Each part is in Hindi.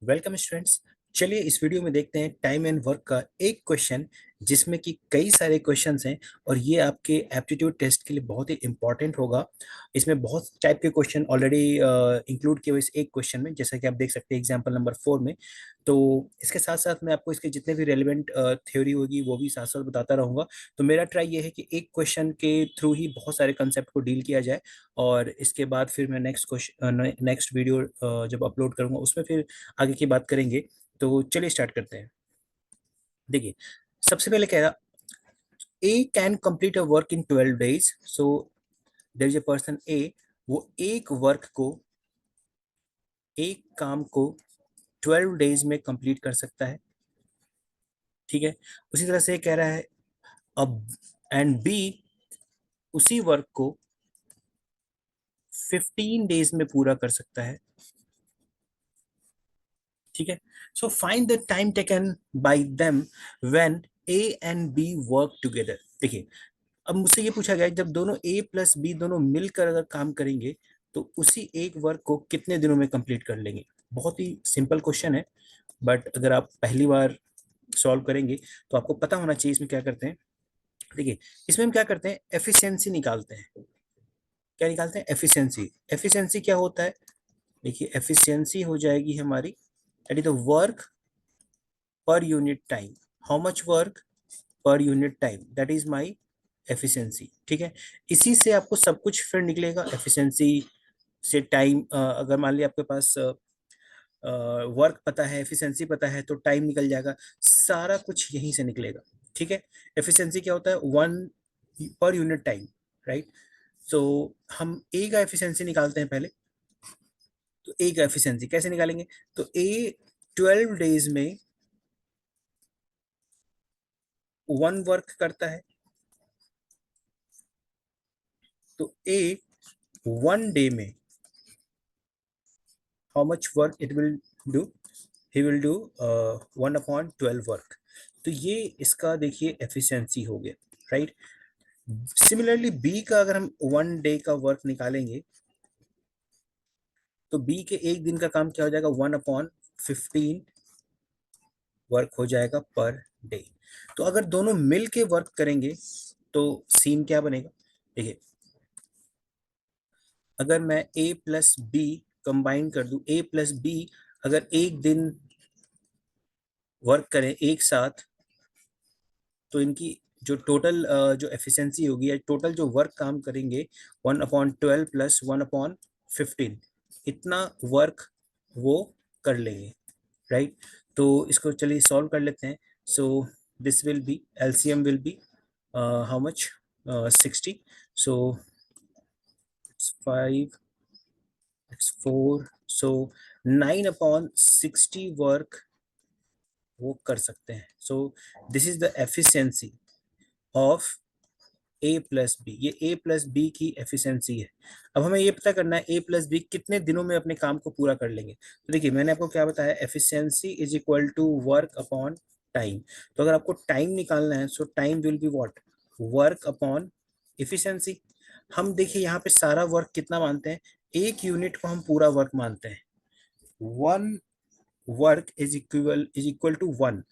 Welcome students. चलिए इस वीडियो में देखते हैं टाइम एंड वर्क का एक क्वेश्चन जिसमें कि कई सारे क्वेश्चंस हैं और ये आपके एप्टीट्यूड टेस्ट के लिए बहुत ही इंपॉर्टेंट होगा। इसमें बहुत टाइप के क्वेश्चन ऑलरेडी इंक्लूड किए हुए इस एक क्वेश्चन में, जैसा कि आप देख सकते हैं एग्जांपल नंबर 4 में। तो इसके साथ साथ मैं आपको इसके जितने भी रेलिवेंट थ्योरी होगी वो भी साथ साथ बताता रहूंगा। तो मेरा ट्राई ये है कि एक क्वेश्चन के थ्रू ही बहुत सारे कंसेप्ट को डील किया जाए और इसके बाद फिर मैं नेक्स्ट वीडियो जब अपलोड करूंगा उसमें फिर आगे की बात करेंगे। तो चलिए स्टार्ट करते हैं। देखिए, सबसे पहले कह रहा A can complete a work in 12 days। So there is a person A, वो एक काम को 12 days में कंप्लीट कर सकता है। ठीक है। उसी तरह से कह रहा है अब एंड बी उसी वर्क को 15 days में पूरा कर सकता है। ठीक है। So find the time taken by them when A and B work together. देखिए, अब मुझसे ये पूछा गया है, जब दोनों ए प्लस बी दोनों मिलकर अगर काम करेंगे तो उसी एक वर्क को कितने दिनों में कंप्लीट कर लेंगे। बहुत ही सिंपल क्वेश्चन है, बट अगर आप पहली बार सॉल्व करेंगे तो आपको पता होना चाहिए इसमें क्या करते हैं। देखिए, इसमें हम क्या करते हैं, एफिशिएंसी निकालते हैं। क्या निकालते हैं? एफिशिएंसी। एफिशिएंसी क्या होता है? देखिए, एफिशिएंसी हो जाएगी हमारी that is the work per unit time. How much work per unit time, that is my efficiency. ठीक है। इसी से आपको सब कुछ फिर निकलेगा। एफिशिएंसी से टाइम, अगर मान लिया आपके पास वर्क पता है, एफिशिएंसी पता है, तो टाइम निकल जाएगा। सारा कुछ यहीं से निकलेगा। ठीक है। एफिशिएंसी क्या होता है? One per unit time, right. सो हम ए का एफिशिएंसी निकालते हैं पहले। तो ए का एफिशिएंसी कैसे निकालेंगे? तो ए 12 days में वन वर्क करता है, तो ए वन डे में how much work it will do? He will do 1/12 work. तो ये इसका देखिए एफिशिएंसी हो गया, राइट। सिमिलरली बी का अगर हम वन डे का वर्क निकालेंगे तो बी के एक दिन का काम क्या हो जाएगा? 1/15 वर्क हो जाएगा पर डे। तो अगर दोनों मिल के वर्क करेंगे तो सीन क्या बनेगा? देखिए, अगर मैं ए प्लस बी कंबाइन कर दूं, ए प्लस बी अगर एक दिन वर्क करें एक साथ, तो इनकी जो टोटल जो एफिशिएंसी होगी या टोटल जो वर्क काम करेंगे 1/12 प्लस 1/15, इतना वर्क वो कर लेंगे, राइट। तो इसको चलिए सॉल्व कर लेते हैं। So this will be, LCM will be how much? 60। So 5, 4, so 9/60 work वो कर सकते हैं। So this is the efficiency of A plus B. ये ए प्लस बी की एफिशिएंसी है। अब हमें ये पता करना है ए प्लस बी कितने दिनों में अपने काम को पूरा कर लेंगे। तो देखिए, मैंने आपको क्या बताया, efficiency is equal to work upon time. तो अगर आपको टाइम निकालना है so time will be what? Work upon efficiency. हम देखिए यहाँ पे सारा वर्क कितना मानते हैं? एक यूनिट को हम पूरा वर्क मानते हैं। One work is equal to one.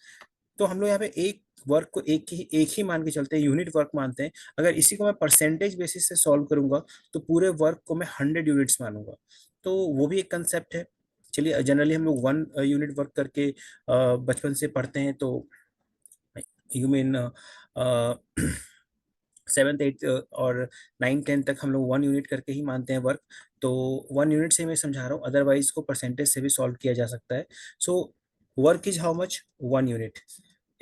तो हम लोग यहाँ पे एक वर्क को एक ही मान के चलते हैं, यूनिट वर्क मानते हैं। अगर इसी को मैं परसेंटेज बेसिस से सॉल्व करूंगा तो पूरे वर्क को मैं 100 यूनिट्स मानूंगा। तो वो भी एक कंसेप्ट है। चलिए, जनरली हम लोग वन यूनिट वर्क करके बचपन से पढ़ते हैं। तो यू मीन सेवन्थ एट्थ और 9th 10th तक हम लोग वन यूनिट करके ही मानते हैं वर्क। तो वन यूनिट से मैं समझा रहा हूँ, अदरवाइज को परसेंटेज से भी सॉल्व किया जा सकता है। सो work is how much? One unit.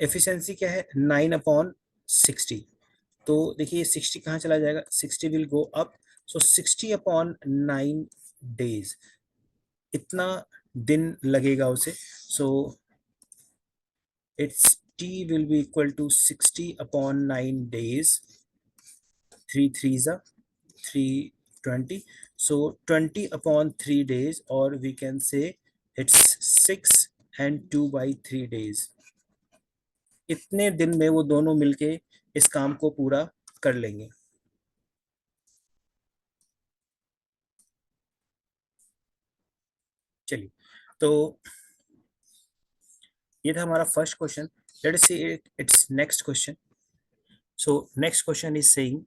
Efficiency क्या है? 9/60। तो देखिए 60 कहाँ चला जाएगा? 60 will go up. So 60/9 days, इतना दिन लगेगा उसे। So it's T will be equal to 60/9 days. Three three जा 320। सो 20/3 days, और we can say it's 6 and 2/3 days। इतने दिन में वो दोनों मिलके इस काम को पूरा कर लेंगे। चलिए, तो ये था हमारा first question. Let us see it's next question. So next question is saying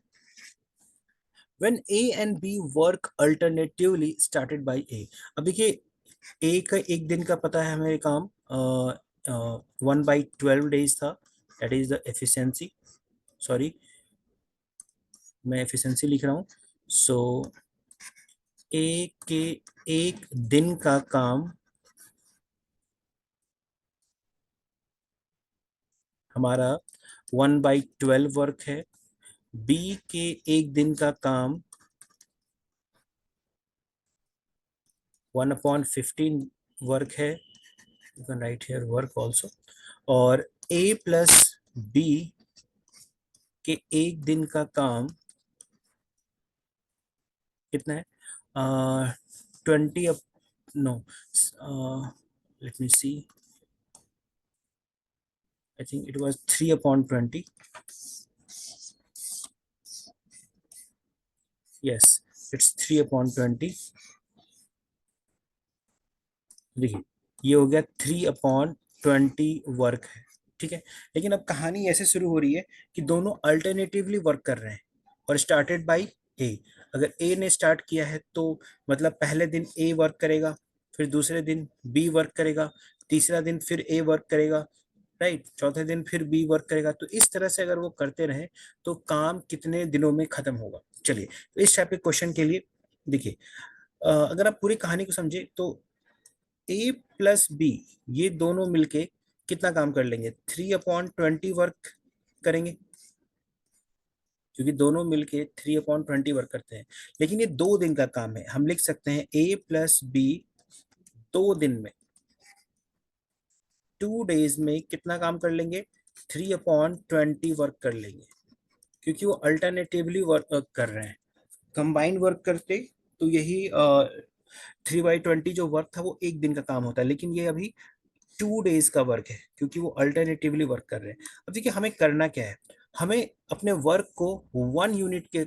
when A and B work alternatively started by A. अब देखिए ए का एक दिन का पता है हमें काम 1/12 days था. That is the efficiency. Sorry, मैं एफिशिएंसी लिख रहा हूँ. सो ए के एक दिन का काम हमारा 1/12 वर्क है. बी के एक दिन का काम 1/15 वर्क है. You can write here work also. और ए प्लस बी के एक दिन का काम कितना है? 20 no, let me see. I think it was 3/20. Yes, it's 3/20. देखिए ये हो गया 3/20 वर्क है. ठीक है. लेकिन अब कहानी ऐसे शुरू हो रही है कि दोनों अल्टरनेटिवली वर्क कर रहे हैं और स्टार्टेड बाय ए. अगर ए ने स्टार्ट किया है तो मतलब पहले दिन ए वर्क करेगा, फिर दूसरे दिन बी वर्क करेगा, तीसरा दिन फिर ए वर्क करेगा, राइट, चौथे दिन फिर बी वर्क करेगा. तो इस तरह से अगर वो करते रहे तो काम कितने दिनों में खत्म होगा? चलिए, तो इस टाइप के क्वेश्चन के लिए देखिए, अगर आप पूरी कहानी को समझे तो ए प्लस बी ये दोनों मिलके कितना काम कर लेंगे? 3/20 वर्क करेंगे, क्योंकि दोनों मिलके 3/20 वर्क करते हैं. लेकिन ये 2 दिन का काम है. हम लिख सकते हैं ए प्लस बी 2 दिन में, 2 days में कितना काम कर लेंगे? 3/20 वर्क कर लेंगे, क्योंकि वो अल्टरनेटिवली वर्क कर रहे हैं. कंबाइंड वर्क करते तो यही 3/20 जो वर्क था वो एक दिन का काम होता है. लेकिन ये अभी 2 days का वर्क है, क्योंकि वो अल्टरनेटिवली वर्क कर रहे हैं. अब देखिए हमें करना क्या है. हमें अपने वर्क को 1 यूनिट के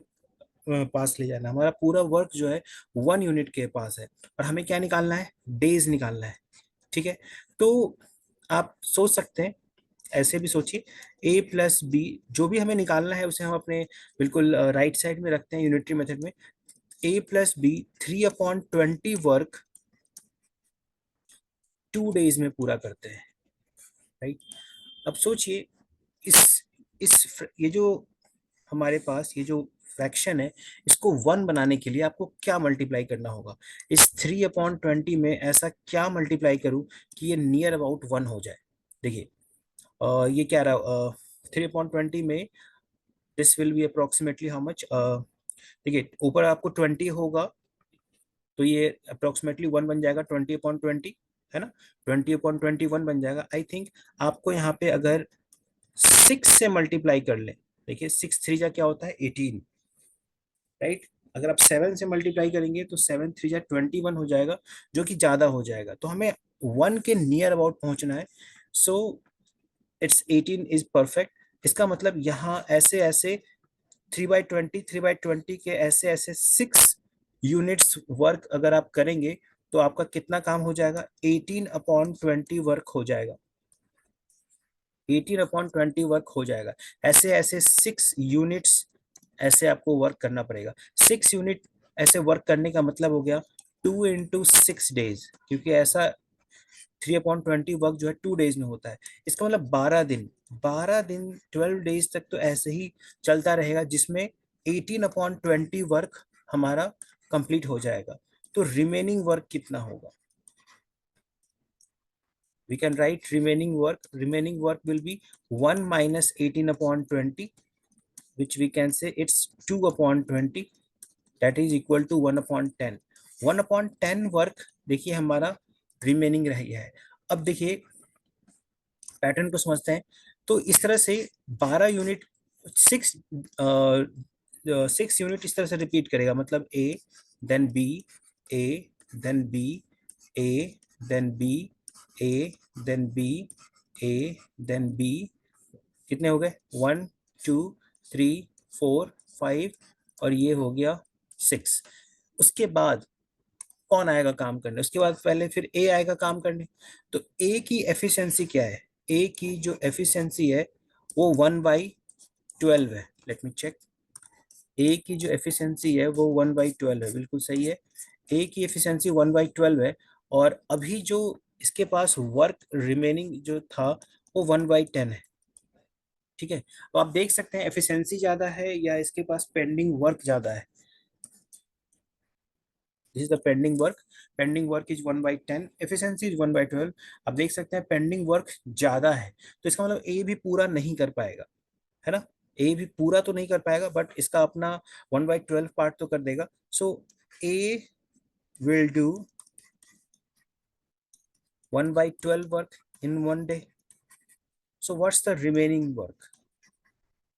पास ले जाना है. हमारा पूरा वर्क जो है 1 यूनिट के पास है, और हमें क्या निकालना है? डेज निकालना है. ठीक है. तो आप सोच सकते हैं, ऐसे भी सोचिए, ए प्लस बी जो भी हमें निकालना है उसे हम अपने बिल्कुल राइट साइड में रखते हैं यूनिटरी मेथड में. ए प्लस बी 3/20 वर्क 2 days में पूरा करते हैं, राइट. अब सोचिए, ये जो हमारे पास ये जो फ्रैक्शन है, इसको 1 बनाने के लिए आपको क्या मल्टीप्लाई करना होगा? इस 3/20 में ऐसा क्या मल्टीप्लाई करूं कि ये नियर अबाउट 1 हो जाए? देखिए, ये क्या रहा? 3/20 में this will B approximately how much? देखिए ऊपर आपको 20 होगा, तो ये अप्रोक्सीमेटली 1 बन जाएगा. 20/20 है ना, 20/21 बन जाएगा. आई थिंक आपको यहाँ पे अगर 6 से मल्टीप्लाई कर ले, देखिए 6 3 जा क्या होता है? 18, राइट. अगर आप 7 से मल्टीप्लाई करेंगे तो 7 3 जा 21 हो जाएगा, जो कि ज्यादा हो जाएगा. तो हमें 1 के नियर अबाउट पहुंचना है. So it's 18 is perfect. इसका मतलब यहाँ ऐसे ऐसे 3/20 के ऐसे ऐसे 6 यूनिट्स वर्क अगर आप करेंगे तो आपका कितना काम हो जाएगा? 18/20 वर्क हो जाएगा. 18/20 वर्क हो जाएगा. ऐसे ऐसे 6 यूनिट्स ऐसे आपको वर्क करना पड़ेगा. 6 यूनिट ऐसे वर्क करने का मतलब हो गया 2 × 6 days, क्योंकि ऐसा 3/20 वर्क जो है 2 days में होता है. इसका मतलब 12 दिन, 12 दिन 12 days तक तो ऐसे ही चलता रहेगा, जिसमें 18/20 वर्क हमारा कंप्लीट हो जाएगा. तो रिमेनिंग वर्क कितना होगा? We can write remaining work. Remaining work will be 1 minus 18/20, which we can say it's 2/20. That is equal to 1/10. 1/10 work देखिए हमारा रिमेनिंग रह गया है. अब देखिए पैटर्न को समझते हैं. तो इस तरह से 12 यूनिट, 6 6 यूनिट इस तरह से रिपीट करेगा. मतलब A then B, A then B, A then B, A then B, A then B. कितने हो गए? 1 2 3 4 5, और ये हो गया 6. उसके बाद कौन आएगा काम करने, उसके बाद पहले फिर ए आएगा काम करने। तो ए की एफिशिएंसी क्या है, ए की जो एफिशिएंसी है वो 1/12 है। Let me check. ए की जो एफिशिएंसी है वो 1/12 है, बिल्कुल सही है। ए की एफिशिएंसी 1/12 है। और अभी जो इसके पास वर्क रिमेनिंग जो था वो 1/10 है। ठीक है, तो आप देख सकते हैं एफिशिएंसी ज्यादा है या इसके पास पेंडिंग वर्क ज्यादा है। This is the pending work. Pending work is 1/10, efficiency is 1/12। आप देख सकते हैं पेंडिंग वर्क ज्यादा है, तो इसका मतलब ए भी पूरा नहीं कर पाएगा, है ना। ए भी पूरा तो नहीं कर पाएगा बट इसका अपना 1/12 पार्ट तो कर देगा। So A will do 1/12 work in 1 day. So what's the remaining work,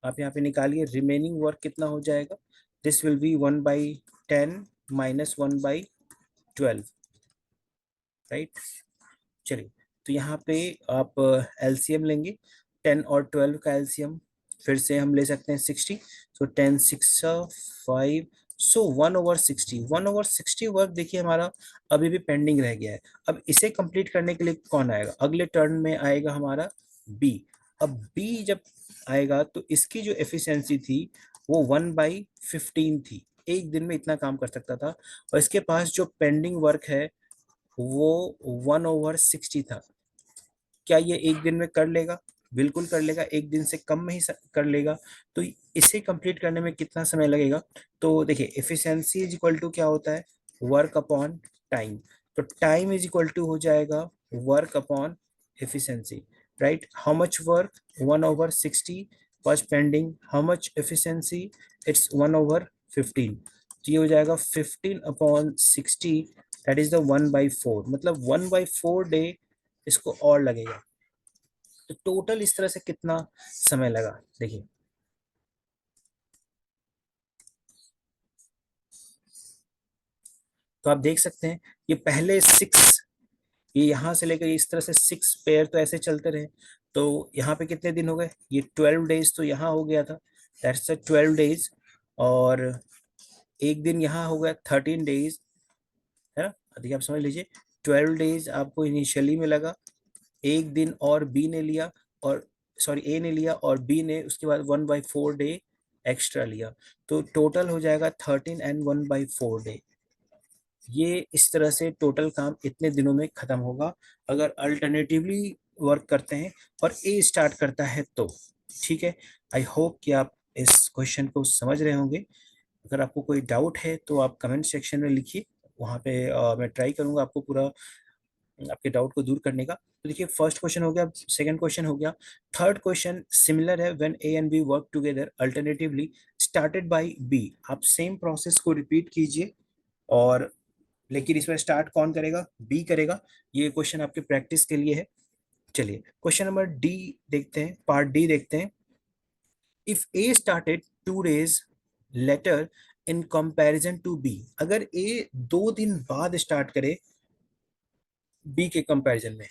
आप यहाँ पे निकालिए रिमेनिंग वर्क कितना हो जाएगा। This will be 1/10 minus 1/12, right. चलिए, तो यहाँ पे आप एलसीएम लेंगे, 10 और 12 का एलसीएम फिर से हम ले सकते हैं 60। सो 10 6 5, सो 1/60, 1/60 वर्क देखिए हमारा अभी भी पेंडिंग रह गया है। अब इसे कंप्लीट करने के लिए कौन आएगा, अगले टर्न में आएगा हमारा बी। अब बी जब आएगा तो इसकी जो एफिशिएंसी थी वो 1/15 थी, एक दिन में इतना काम कर सकता था। और इसके पास जो पेंडिंग वर्क है वो 1/60 था। क्या ये एक दिन में कर लेगा, बिल्कुल कर लेगा, एक दिन से कम में ही कर लेगा। तो इसे कंप्लीट करने में कितना समय लगेगा, तो देखिए एफिशिएंसी इज इक्वल टू क्या होता है, वर्क अपॉन टाइम। तो टाइम इज इक्वल टू हो जाएगा work upon efficiency, right. How much work, 1/60 was pending, how much efficiency, it's 1/15। तो ये हो जाएगा 15/60, दैट इज द 1/4, मतलब 1/4 डे इसको और लगेगा। तो टोटल इस तरह से कितना समय लगा देखिए। तो आप देख सकते हैं ये पहले 6, ये यहां से लेकर इस तरह से 6 पेयर तो ऐसे चलते रहे। तो यहाँ पे कितने दिन हो गए, ये 12 डेज तो यहाँ हो गया था, दैट्स 12 डेज। और एक दिन यहाँ हो गया 13 डेज, है ना। देखिए आप समझ लीजिए, 12 डेज आपको इनिशियली में लगा, एक दिन और बी ने लिया, और सॉरी ए ने लिया और बी ने उसके बाद 1/4 डे एक्स्ट्रा लिया। तो टोटल हो जाएगा 13 and 1/4 डे। ये इस तरह से टोटल काम इतने दिनों में खत्म होगा अगर अल्टरनेटिवली वर्क करते हैं और ए स्टार्ट करता है तो। ठीक है, आई होप कि आप इस क्वेश्चन को समझ रहे होंगे। अगर आपको कोई डाउट है तो आप कमेंट सेक्शन में लिखिए, वहाँ पे मैं ट्राई करूंगा आपको पूरा आपके डाउट को दूर करने का। तो देखिए फर्स्ट क्वेश्चन हो गया, सेकंड क्वेश्चन हो गया। थर्ड क्वेश्चन सिमिलर है, when A and B work together alternatively started by B. आप सेम प्रोसेस को रिपीट कीजिए, और लेकिन इसमें स्टार्ट कौन करेगा, बी करेगा। ये क्वेश्चन आपके प्रैक्टिस के लिए है। चलिए क्वेश्चन नंबर डी देखते हैं, पार्ट डी देखते हैं। If A started 2 days later in comparison to B, अगर ए 2 दिन बाद स्टार्ट करे बी के कंपैरिजन में।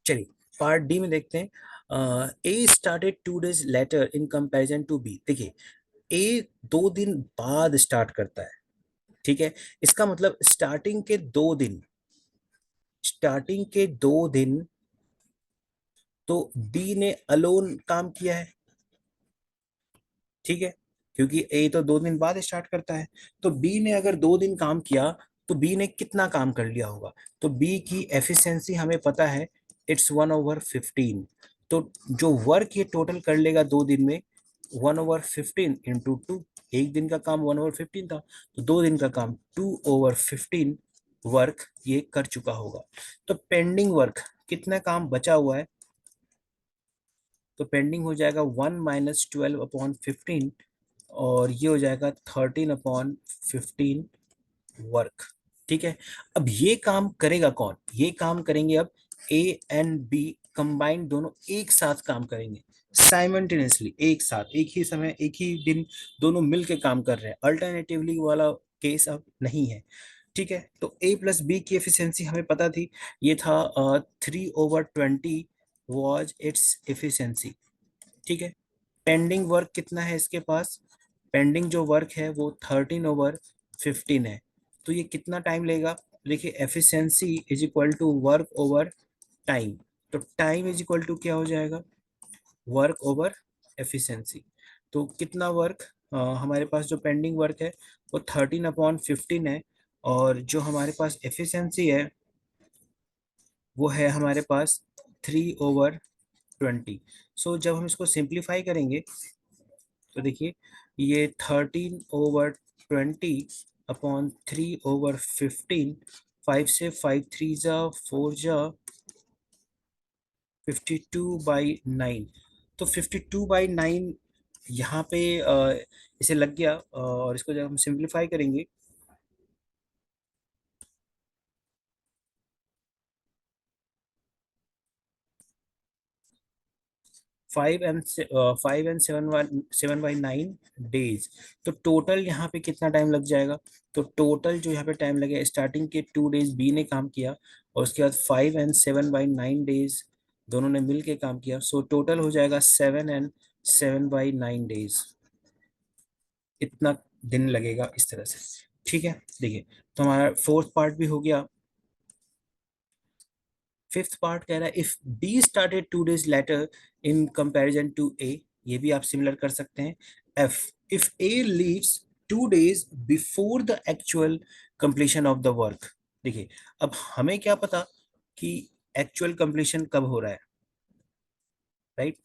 चलिए पार्ट डी में देखते हैं। A started 2 days later in comparison to B. देखिए ए 2 दिन बाद स्टार्ट करता है, ठीक है। इसका मतलब स्टार्टिंग के 2 दिन तो बी ने अलोन काम किया है, ठीक है, क्योंकि ए तो 2 दिन बाद स्टार्ट करता है। तो बी ने अगर 2 दिन काम किया तो बी ने कितना काम कर लिया होगा, तो बी की एफिशिएंसी हमें पता है, इट्स 1/15। तो जो वर्क ये टोटल कर लेगा 2 दिन में, 1/15 × 2, एक दिन का काम 1/15 था, तो 2 दिन का काम 2/15 वर्क ये कर चुका होगा। तो पेंडिंग वर्क कितना काम बचा हुआ है, तो पेंडिंग हो जाएगा 1 - 12/15, और ये हो जाएगा 13/15 वर्क। ठीक है, अब ये काम करेगा कौन, ये काम करेंगे अब ए एंड बी कंबाइंड, दोनों एक साथ काम करेंगे साइमल्टेनियसली, एक साथ एक ही समय एक ही दिन दोनों मिलके काम कर रहे हैं, अल्टरनेटिवली वाला केस अब नहीं है। ठीक है, तो ए प्लस बी की एफिशिएंसी हमें पता थी, ये था 3/20 वॉज इट्स एफिशिएंसी। ठीक है, पेंडिंग वर्क कितना है इसके पास, पेंडिंग जो वर्क है वो 13/20 15 है, तो ये कितना टाइम लेगा? देखिए efficiency is equal to work over time, तो टाइम इज इक्वल टू क्या हो जाएगा? Work over efficiency. तो कितना वर्क हमारे पास जो पेंडिंग वर्क है वो 13/15 है, और जो हमारे पास एफिशिएंसी है वो है हमारे पास 3/20। सो जब हम इसको सिंप्लीफाई करेंगे तो देखिए ये 13/20 अपॉन 3/15, 5 से 5 3 जा 4 जा 52/9, तो 52/9 यहाँ पे इसे लग गया, और इसको जब हम सिंप्लीफाई करेंगे 5 and 7/9 डेज, तो टोटल यहाँ पे कितना टाइम लग जाएगा? तो टोटल जो यहाँ पे टाइम लगे, स्टार्टिंग के 2 डेज बी ने काम किया, और उसके बाद 5 and 7/9 डेज दोनों ने मिल के काम किया, सो टोटल हो जाएगा 7 and 7/9 डेज। इतना दिन लगेगा इस तरह से। ठीक है, देखिए तो हमारा फोर्थ पार्ट भी हो गया। फिफ्थ पार्ट कह रहा है if B started 2 days later in comparison to A, ये भी आप सिमिलर कर सकते हैं। If if A leaves 2 days before the actual completion of the work. देखिए अब हमें क्या पता कि एक्चुअल कंप्लीशन कब हो रहा है, राइट?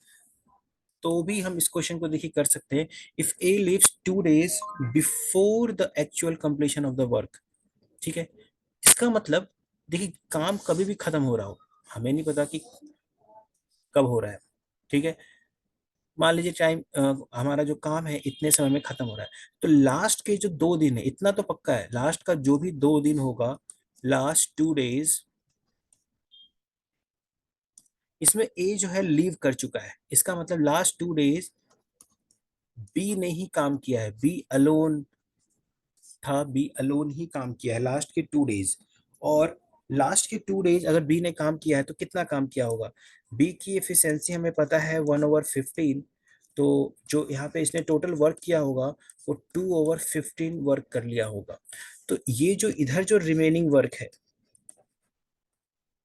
तो भी हम इस क्वेश्चन को देखिए कर सकते हैं, if A leaves 2 days before the actual completion of the work. ठीक है, इसका मतलब देखिए काम कभी भी खत्म हो रहा हो, हमें नहीं पता कि कब हो रहा है। ठीक है, मान लीजिए टाइम हमारा जो काम है इतने समय में खत्म हो रहा है, तो लास्ट के जो 2 दिन है, इतना तो पक्का है, लास्ट का जो भी 2 दिन होगा, लास्ट 2 डेज, इसमें ए जो है लीव कर चुका है, इसका मतलब लास्ट 2 डेज बी ने ही काम किया है, बी अलोन था, बी अलोन ही काम किया है लास्ट के 2 डेज। और लास्ट के 2 डेज अगर बी ने काम किया है तो कितना काम किया होगा? बी की एफिशिएंसी हमें पता है 1/15, तो जो यहाँ पे इसने टोटल वर्क किया होगा वो 2/15 वर्क कर लिया होगा। तो ये जो इधर जो रिमेनिंग वर्क है,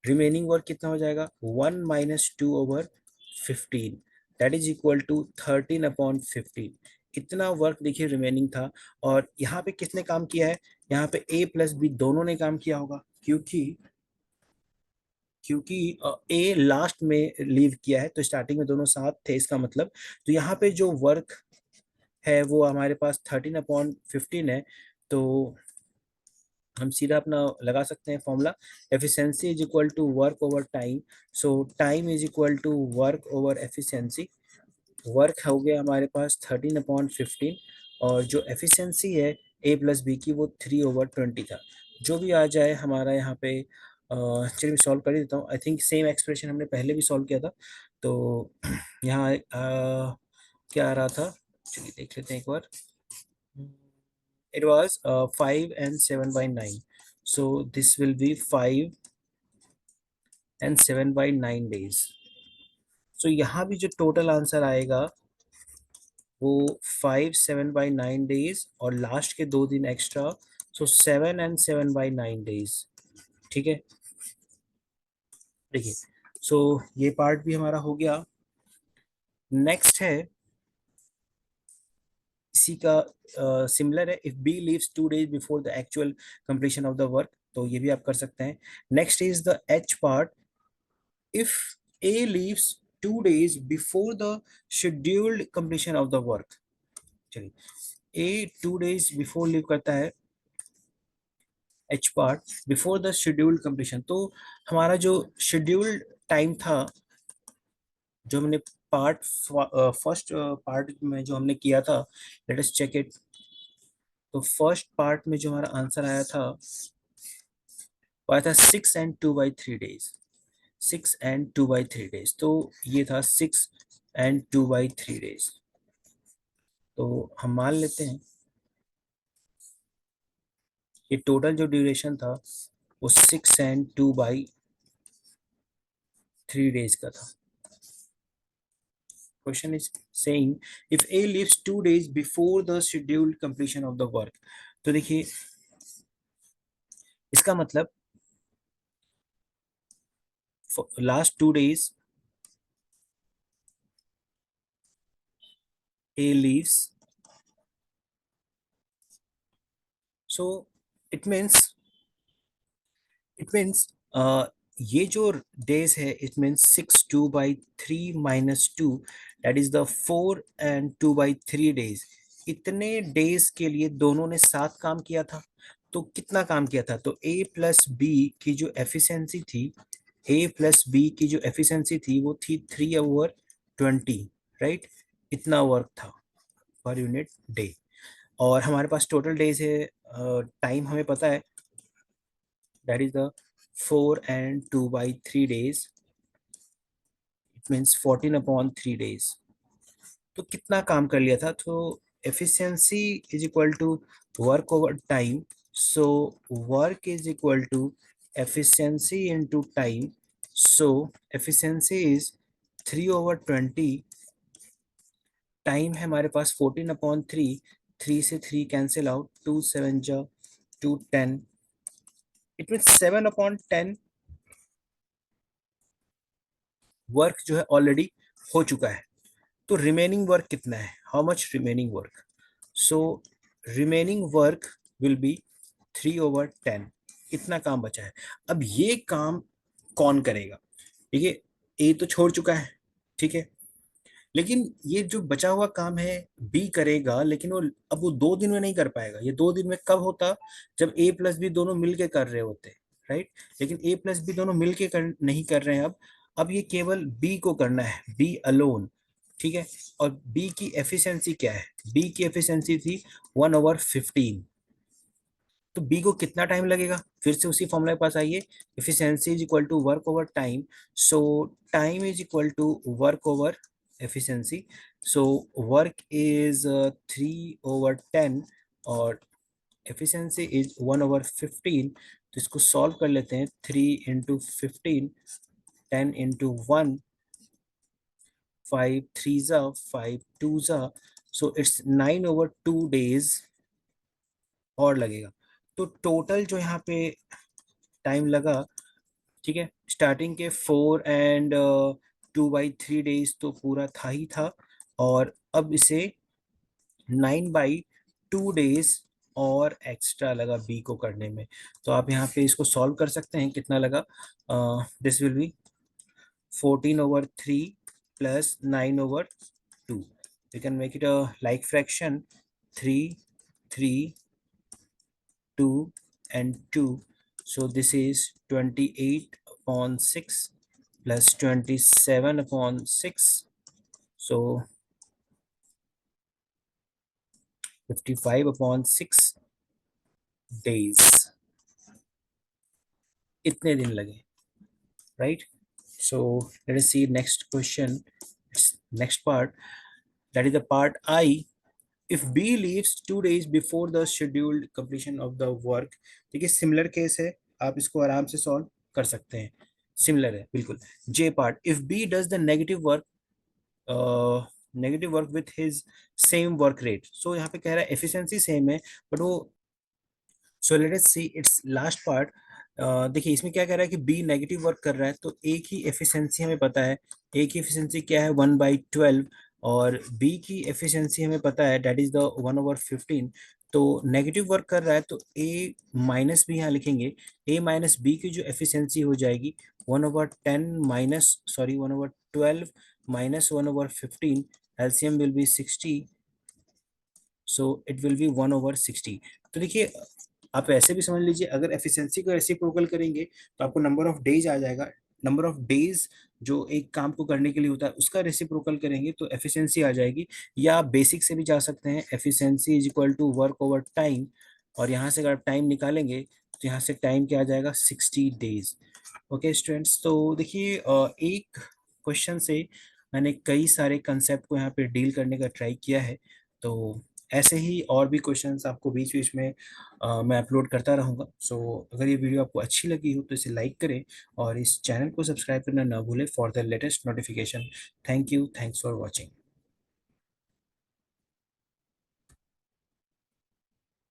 रिमेनिंग वर्क कितना हो जाएगा? 1 - 2/15, दैट इज इक्वल टू 13/15। इतना वर्क देखिए रिमेनिंग था, और यहाँ पे किसने काम किया है? यहाँ पे ए प्लस बी दोनों ने काम किया होगा, क्योंकि क्योंकि ए लास्ट में लीव किया है, तो स्टार्टिंग में दोनों साथ थे, इसका मतलब तो यहाँ पे जो वर्क है वो हमारे पास 13/15 है। तो हम सीधा अपना लगा सकते हैं formula, efficiency is equal to work over time. So time is equal to work over efficiency. Work हो गया हमारे पास 13/15, और जो एफिशिएंसी है ए प्लस बी की वो 3/20 था। जो भी आ जाए हमारा यहाँ पे, चलिए सॉल्व कर ही देता हूँ। आई थिंक सेम एक्सप्रेशन हमने पहले भी सॉल्व किया था, तो यहाँ क्या आ रहा था, चलिए देख लेते हैं एक बार। It was 5 and 7/9. So this will be 5 and 7/9 days. So यहाँ भी जो टोटल आंसर आएगा वो 5 7/9 डेज, और लास्ट के 2 दिन एक्स्ट्रा, सो 7 and 7/9 डेज। ठीक है, देखिए सो ये पार्ट भी हमारा हो गया। नेक्स्ट है इसी का सिमिलर है, if B leaves 2 days before the actual completion of the work, तो ये भी आप कर सकते हैं। Next is the H part, if A leaves 2 days before the scheduled completion of the work। चलिए A 2 days before लीव करता है, H part before the scheduled completion, तो हमारा जो शेड्यूल्ड टाइम था, जो हमने पार्ट फर्स्ट पार्ट में जो हमने किया था, लेट अस चेक इट। तो फर्स्ट पार्ट में जो हमारा आंसर आया था वो आया था 6 and 2/3 डेज। 6 and 2/3 डेज, तो ये था 6 and 2/3 डेज। तो हम मान लेते हैं ये टोटल जो ड्यूरेशन था वो 6 and 2/3 डेज का था। Question is saying if A leaves 2 days before the scheduled completion of the work, तो देखिए इसका मतलब last 2 days A leaves, so it means it means ये जो डेज है it means 6 2/3 - 2, that is the 4 and 2/3 days। इतने डेज के लिए दोनों ने साथ काम किया था। तो कितना काम किया था, तो ए प्लस बी की जो एफिशिएंसी थी वो थी 3/20, राइट। इतना वर्क था पर यूनिट डे। और हमारे पास टोटल डेज है, टाइम हमें पता है, that is the 4 and 2/3 days, it means 14/3 days। तो कितना काम कर लिया था, तो efficiency is equal to work over time, so work is equal to efficiency into time, so efficiency is 3/20। Time है हमारे पास 14/3, 3 से 3 कैंसिल आउट, 2 7 जा 2 10, इट मीन 7/10 वर्क जो है ऑलरेडी हो चुका है। तो रिमेनिंग वर्क कितना है, how much remaining work, so remaining work will be 3/10। इतना काम बचा है। अब ये काम कौन करेगा, देखिए ए तो छोड़ चुका है, ठीक है, लेकिन ये जो बचा हुआ काम है बी करेगा, लेकिन वो अब वो 2 दिन में नहीं कर पाएगा। ये 2 दिन में कब होता, जब ए प्लस बी दोनों मिलके कर रहे होते, राइट। लेकिन ए प्लस बी दोनों मिलके नहीं कर रहे हैं अब ये केवल बी को करना है, बी अलोन, ठीक है। और बी की एफिशिएंसी क्या है, बी की एफिशिएंसी थी 1/15। तो बी को कितना टाइम लगेगा, फिर से उसी फॉर्मूला के पास आइए, efficiency is equal to work over time, so time is equal to work over efficiency, so work is 3/10 और एफिशिएंसी इज 1/15। तो इसको सॉल्व कर लेते हैं, 3 × 15, 10 × 1, 5 3 जा 5 2 जा, सो इट्स 9/2 days और लगेगा। तो टोटल जो यहाँ पे टाइम लगा, ठीक है, स्टार्टिंग के 4 and 2/3 days तो पूरा था ही था, और अब इसे 9/2 days और एक्स्ट्रा लगा बी को करने में। तो आप यहाँ पे इसको सॉल्व कर सकते हैं, कितना लगा, this will B 14/3 plus 9/2। You can make it a like fraction, 3 3 2 and 2, so this is 28/6 plus 27/6, so 55/6 days, इतने दिन लगे, right? So let us see next question, next part, that is the part I। if B leaves 2 days before the scheduled completion of the work, देखिए सिमिलर केस है, आप इसको आराम से सॉल्व कर सकते हैं, सिमिलर है बिल्कुल। J part, if B does the negative work with his same work rate, so यहाँ पे कह रहा है एफिशिएंसी सेम है बट वो, so let us see it's last part. देखिए इसमें क्या कह रहा है कि बी नेगेटिव वर्क कर रहा है, तो ए की एफिशिएंसी हमें पता है, ए की एफिशिएंसी क्या है 1/12, और बी की एफिशिएंसी हमें पता है डेट इज द 1/15। तो नेगेटिव वर्क कर रहा है तो ए माइनस बी यहाँ लिखेंगे, ए माइनस बी की जो एफिशिएंसी हो जाएगी 1/10 minus, sorry 1/12 minus 1/15, LCM will B 60, so it will be 1/60। तो देखिए आप ऐसे भी समझ लीजिए, अगर एफिशिएंसी को रेसिप्रोकल करेंगे तो आपको नंबर ऑफ डेज आ जाएगा, नंबर ऑफ डेज जो एक काम को करने के लिए होता है उसका रेसिप्रोकल करेंगे तो एफिशिएंसी आ जाएगी। या आप बेसिक से भी जा सकते हैं, efficiency is equal to work over time, और यहाँ से अगर आप टाइम निकालेंगे तो यहाँ से टाइम क्या आ जाएगा 60 days। ओके स्टूडेंट्स, तो देखिए एक क्वेश्चन से मैंने कई सारे कंसेप्ट को यहाँ पे डील करने का ट्राई किया है। तो ऐसे ही और भी क्वेश्चंस आपको बीच बीच में मैं अपलोड करता रहूँगा। सो अगर ये वीडियो आपको अच्छी लगी हो तो इसे लाइक करें और इस चैनल को सब्सक्राइब करना ना भूलें for the latest notification. Thank you, thanks for watching.